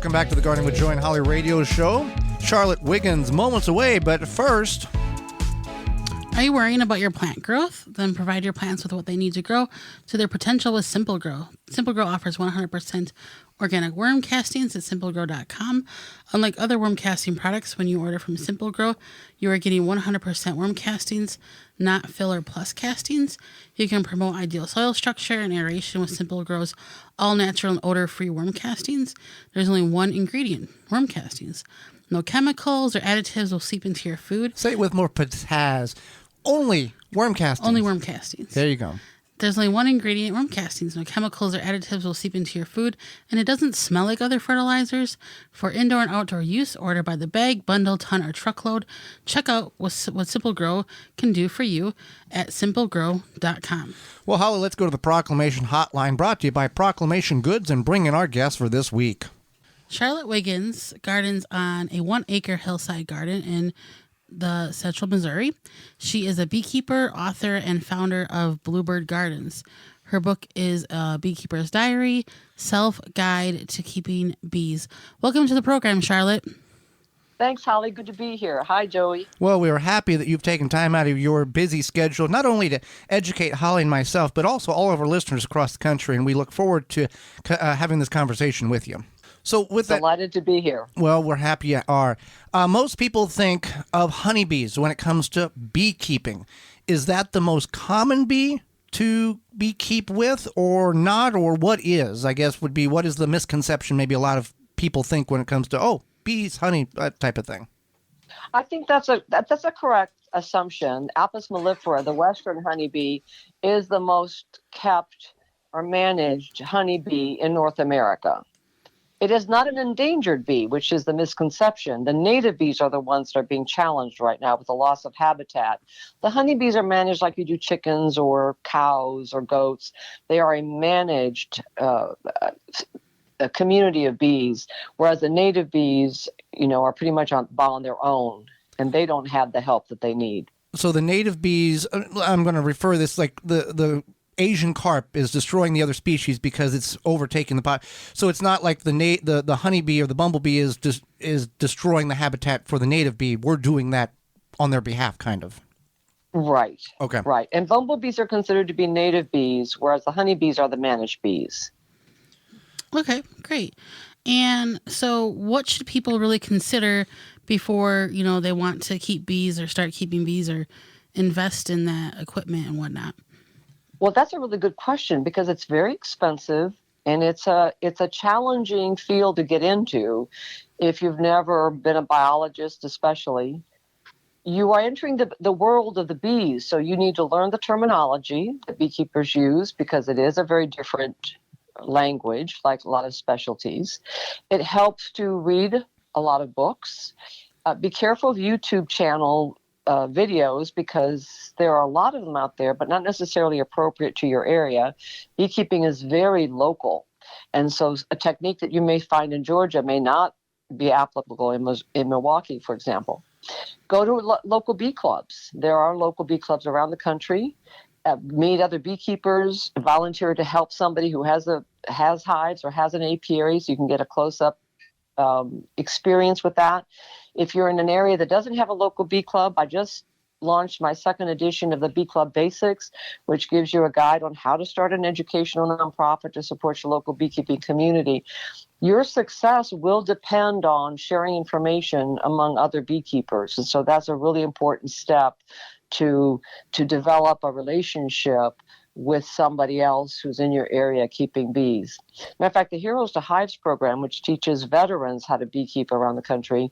Welcome back to the Gardening with Joy and Holly radio show. Charlotte Wiggins, moments away, but first... Are you worrying about your plant growth? Then provide your plants with what they need to grow to their potential with Simple Grow. Simple Grow offers 100% organic worm castings at simplegrow.com. Unlike other worm casting products, when you order from Simple Grow, you are getting 100% worm castings, not filler plus castings. You can promote ideal soil structure and aeration with Simple Grow's all-natural and odor-free worm castings. There's only one ingredient, worm castings. No chemicals or additives will seep into your food. Say it with more pizzazz. Only worm castings. Only worm castings. There you go. There's only one ingredient, worm castings. No chemicals or additives will seep into your food, and it doesn't smell like other fertilizers. For indoor and outdoor use, order by the bag, bundle, ton, or truckload. Check out what Simple Grow can do for you at simplegrow.com. Well, Holly, let's go to the Proclamation Hotline, brought to you by Proclamation Goods, and bring in our guest for this week. Charlotte Wiggins gardens on a 1-acre hillside garden in the Central Missouri. She is a beekeeper, author, and founder of Bluebird Gardens. Her book is A Beekeeper's Diary, Self-Guide to Keeping Bees. Welcome to the program, Charlotte. Thanks, Holly. Good to be here. Hi, Joey. Well, we are happy that you've taken time out of your busy schedule, not only to educate Holly and myself, but also all of our listeners across the country, and we look forward to having this conversation with you. So with that, delighted to be here. Well, we're happy you are. Most people think of honeybees when it comes to beekeeping. Is that the most common bee to beekeep with or not? Or what is, I guess, would be what is the misconception maybe a lot of people think when it comes to, bees, honey, that type of thing? I think that's a correct assumption. Apis mellifera, the western honeybee, is the most kept or managed honeybee in North America. It is not an endangered bee, which is the misconception. The native bees are the ones that are being challenged right now with the loss of habitat. The honeybees are managed like you do chickens or cows or goats. They are a managed a community of bees, whereas the native bees, are pretty much on their own, and they don't have the help that they need. So the native bees, I'm going to refer this like the Asian carp is destroying the other species because it's overtaking the pot. So it's not like the honeybee or the bumblebee is destroying the habitat for the native bee. We're doing that on their behalf, kind of. Right. Okay. Right. And bumblebees are considered to be native bees, whereas the honeybees are the managed bees. Okay, great. And so what should people really consider before, they want to keep bees or start keeping bees or invest in that equipment and whatnot? Well, that's a really good question because it's very expensive and it's a challenging field to get into if you've never been a biologist, especially. You are entering the world of the bees, so you need to learn the terminology that beekeepers use because it is a very different language, like a lot of specialties. It helps to read a lot of books. Be careful of YouTube channel videos because there are a lot of them out there, but not necessarily appropriate to your area. Beekeeping is very local. And so a technique that you may find in Georgia may not be applicable in Milwaukee, for example. Go to local bee clubs. There are local bee clubs around the country. Meet other beekeepers, volunteer to help somebody who has hives or has an apiary so you can get a close-up experience with that. If you're in an area that doesn't have a local bee club, I just launched my second edition of the Bee Club Basics, which gives you a guide on how to start an educational nonprofit to support your local beekeeping community. Your success will depend on sharing information among other beekeepers. And so that's a really important step to develop a relationship with somebody else who's in your area keeping bees. Matter of fact, the Heroes to Hives program, which teaches veterans how to beekeep around the country,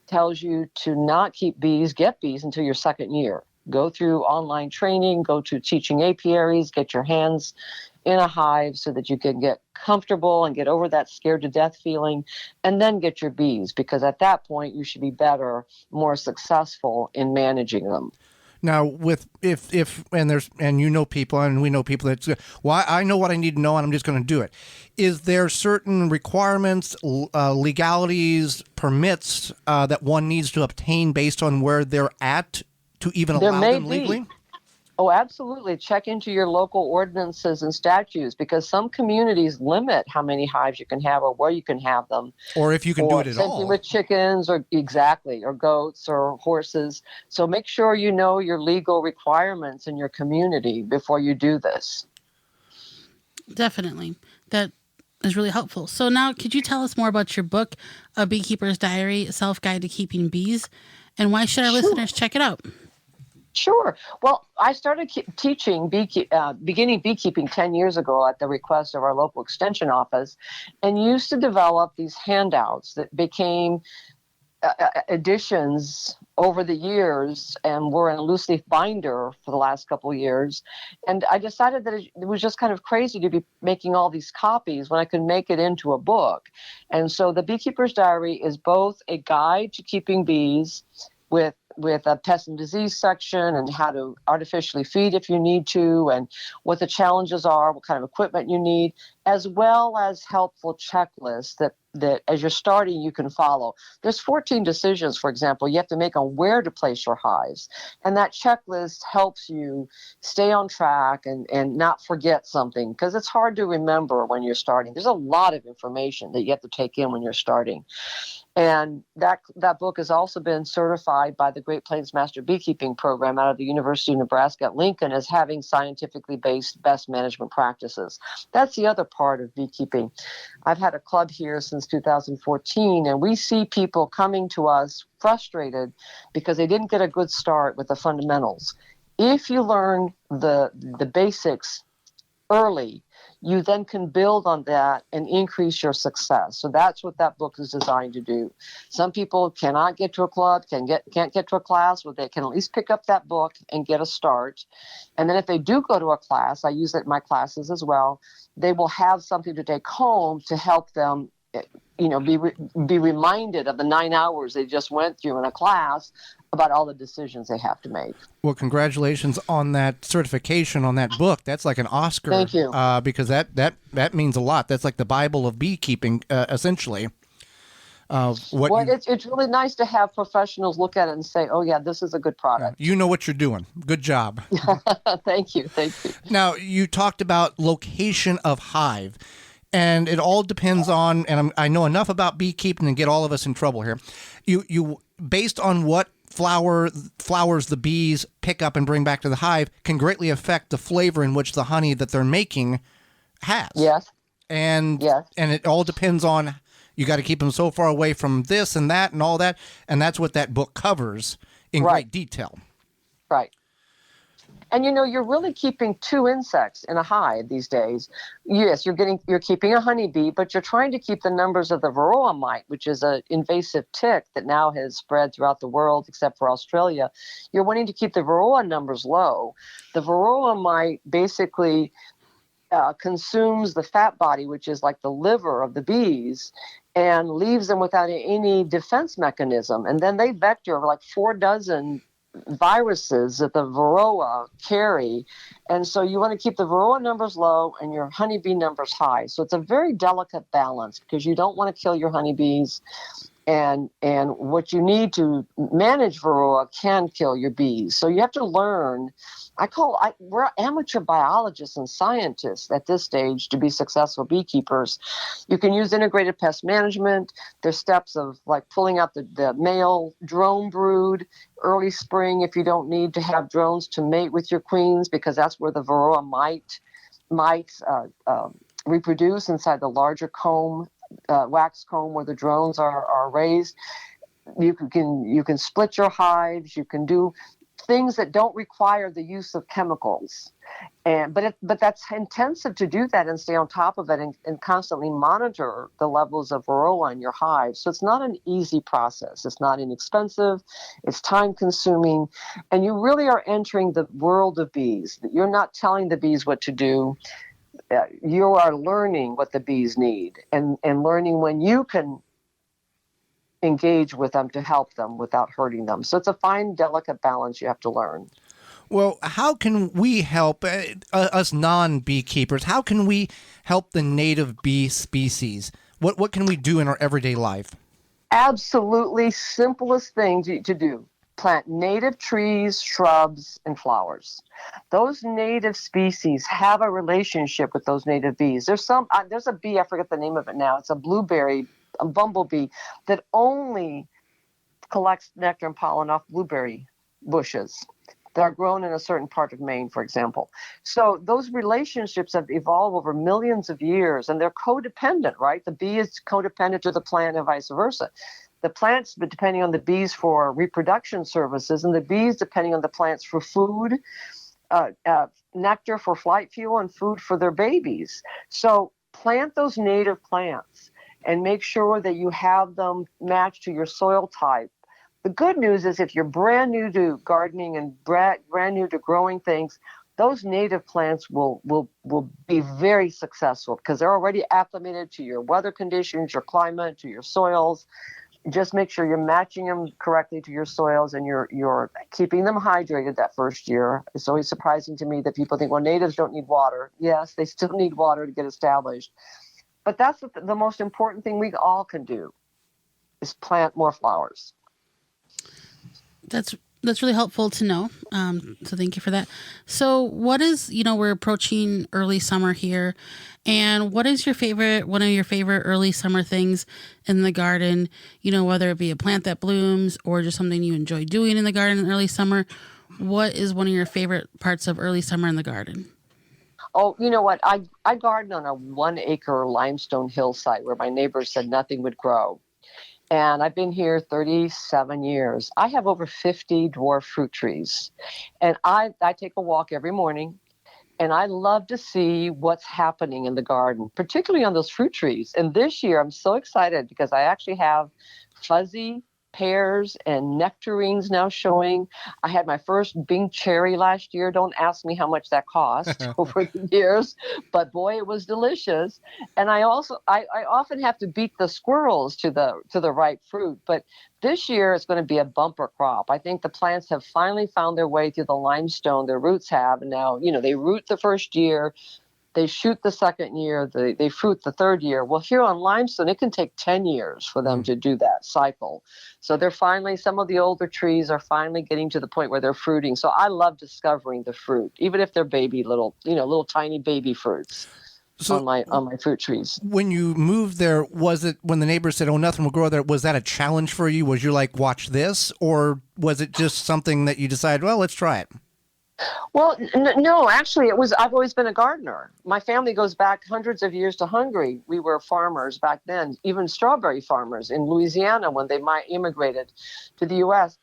tells you to not get bees until your second year. Go through online training, go to teaching apiaries, get your hands in a hive so that you can get comfortable and get over that scared to death feeling, and then get your bees, because at that point you should be better, more successful in managing them. Now, if you know people and we know people I know what I need to know and I'm just going to do it. Is there certain requirements, legalities, permits that one needs to obtain based on where they're at to even allow them legally? Oh, absolutely. Check into your local ordinances and statutes, because some communities limit how many hives you can have or where you can have them. Or if you can do it at Same thing all. with chickens, or exactly, or goats or horses. So make sure you know your legal requirements in your community before you do this. Definitely. That is really helpful. So now, could you tell us more about your book, A Beekeeper's Diary, Self-Guide to Keeping Bees, and why should our listeners check it out? Sure. Well, I started teaching beginning beekeeping 10 years ago at the request of our local extension office, and used to develop these handouts that became editions over the years and were in a loose leaf binder for the last couple of years. And I decided that it was just kind of crazy to be making all these copies when I could make it into a book. And so the Beekeeper's Diary is both a guide to keeping bees with a pest and disease section, and how to artificially feed if you need to, and what the challenges are, what kind of equipment you need, as well as helpful checklists that as you're starting you can follow. There's 14 decisions, for example, you have to make on where to place your hives. And that checklist helps you stay on track and not forget something, because it's hard to remember when you're starting. There's a lot of information that you have to take in when you're starting. And that book has also been certified by the Great Plains Master Beekeeping Program out of the University of Nebraska at Lincoln as having scientifically based best management practices. That's the other part of beekeeping. I've had a club here since 2014, and we see people coming to us frustrated because they didn't get a good start with the fundamentals. If you learn the basics early, you then can build on that and increase your success. So that's what that book is designed to do. Some people cannot get to a club, can't get to a class, where they can at least pick up that book and get a start. And then if they do go to a class, I use it in my classes as well, they will have something to take home to help them be reminded of the 9 hours they just went through in a class about all the decisions they have to make. Well, congratulations on that certification on that book. That's like an Oscar. Thank you. Because that means a lot. That's like the Bible of beekeeping, essentially. It's really nice to have professionals look at it and say, oh, yeah, this is a good product. You know what you're doing. Good job. Thank you. Now, you talked about location of hive. And it all depends on, and I know enough about beekeeping to get all of us in trouble here. You based on what flowers the bees pick up and bring back to the hive can greatly affect the flavor in which the honey that they're making has. Yes. And yes. And it all depends on, you got to keep them so far away from this and that and all that. And that's what that book covers in great detail. Right. And you're really keeping two insects in a hive these days. Yes, you're keeping a honeybee, but you're trying to keep the numbers of the varroa mite, which is an invasive tick that now has spread throughout the world except for Australia. You're wanting to keep the varroa numbers low. The varroa mite basically consumes the fat body, which is like the liver of the bees, and leaves them without any defense mechanism. And then they vector like 4 dozen viruses that the varroa carry. And so you want to keep the varroa numbers low and your honeybee numbers high. So it's a very delicate balance, because you don't want to kill your honeybees, and what you need to manage varroa can kill your bees. So you have to learn. We're amateur biologists and scientists at this stage to be successful beekeepers. You can use integrated pest management. There's steps of like pulling out the male drone brood early spring if you don't need to have drones to mate with your queens, because that's where the varroa might reproduce, inside the larger comb, wax comb where the drones are raised. You can split your hives. You can do things that don't require the use of chemicals, but that's intensive to do that and stay on top of it and constantly monitor the levels of varroa in your hive. So it's not an easy process. It's not inexpensive. It's time consuming, and you really are entering the world of bees. You're not telling the bees what to do. You are learning what the bees need and learning when you can engage with them to help them without hurting them. So it's a fine, delicate balance you have to learn. Well, how can we help us non-beekeepers? How can we help the native bee species? What can we do in our everyday life? Absolutely simplest thing to do. plant native trees, shrubs, and flowers. Those native species have a relationship with those native bees. There's a bee, I forget the name of it now. It's a bumblebee that only collects nectar and pollen off blueberry bushes that are grown in a certain part of Maine, for example. So those relationships have evolved over millions of years, and they're codependent, right? The bee is codependent to the plant and vice versa. The plants depending on the bees for reproduction services, and the bees depending on the plants for food, nectar for flight fuel, and food for their babies. So plant those native plants and make sure that you have them matched to your soil type. The good news is if you're brand new to gardening and brand new to growing things, those native plants will be very successful because they're already acclimated to your weather conditions, your climate, to your soils. Just make sure you're matching them correctly to your soils and you're keeping them hydrated that first year. It's always surprising to me that people think, well, natives don't need water. Yes, they still need water to get established. But that's the most important thing we all can do is plant more flowers. That's really helpful to know. So thank you for that. So what is, we're approaching early summer here, and what is one of your favorite early summer things in the garden, whether it be a plant that blooms or just something you enjoy doing in the garden in early summer? What is one of your favorite parts of early summer in the garden? Oh, you know what? I garden on a 1 acre limestone hillside where my neighbors said nothing would grow. And I've been here 37 years. I have over 50 dwarf fruit trees. And I take a walk every morning, and I love to see what's happening in the garden, particularly on those fruit trees. And this year, I'm so excited because I actually have fuzzy pears and nectarines now showing. I had my first Bing cherry last year. Don't ask me how much that cost over the years, but boy, it was delicious. And I often have to beat the squirrels to the ripe fruit, but this year it's going to be a bumper crop. I think the plants have finally found their way through the limestone. Their roots have, and now they root the first year. They shoot the second year, they fruit the third year. Well, here on limestone, it can take 10 years for them to do that cycle. So some of the older trees are finally getting to the point where they're fruiting. So I love discovering the fruit, even if they're baby little tiny baby fruits on my fruit trees. When you moved there, was it when the neighbors said, "Oh, nothing will grow there"? Was that a challenge for you? Was you like, "Watch this," or was it just something that you decided, "Well, let's try it"? Well, no, actually, I've always been a gardener. My family goes back hundreds of years to Hungary. We were farmers back then, even strawberry farmers in Louisiana when they immigrated to the U.S.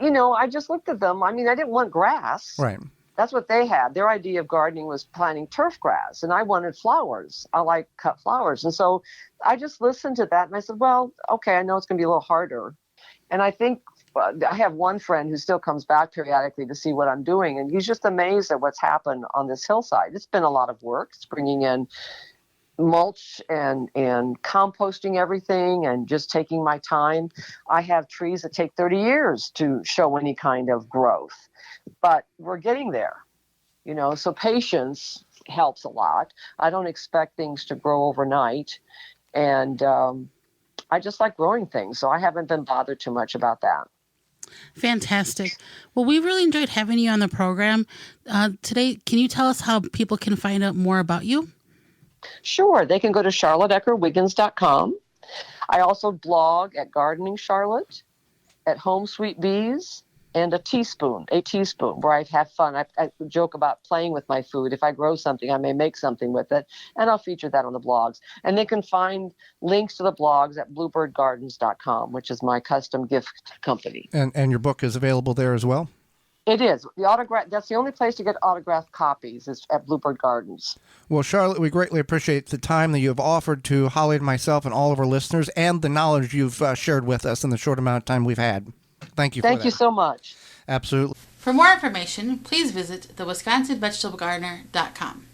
I just looked at them. I mean, I didn't want grass. Right. That's what they had. Their idea of gardening was planting turf grass, and I wanted flowers. I like cut flowers. And so I just listened to that, and I said, well, okay, I know it's going to be a little harder. And I think I have one friend who still comes back periodically to see what I'm doing, and he's just amazed at what's happened on this hillside. It's been a lot of work. It's bringing in mulch and composting everything and just taking my time. I have trees that take 30 years to show any kind of growth, but we're getting there, so patience helps a lot. I don't expect things to grow overnight, and I just like growing things, so I haven't been bothered too much about that. Fantastic. Well, we really enjoyed having you on the program today. Can you tell us how people can find out more about you? Sure. They can go to charlotteeckerwiggins.com. I also blog at Gardening Charlotte, at Home Sweet Bees, and a teaspoon, where I have fun. I joke about playing with my food. If I grow something, I may make something with it, and I'll feature that on the blogs. And they can find links to the blogs at bluebirdgardens.com, which is my custom gift company. And your book is available there as well? It is. That's the only place to get autographed copies is at Bluebird Gardens. Well, Charlotte, we greatly appreciate the time that you have offered to Holly and myself and all of our listeners and the knowledge you've shared with us in the short amount of time we've had. Thank you for that. Thank you so much. Absolutely. For more information, please visit thewisconsinvegetablegardener.com.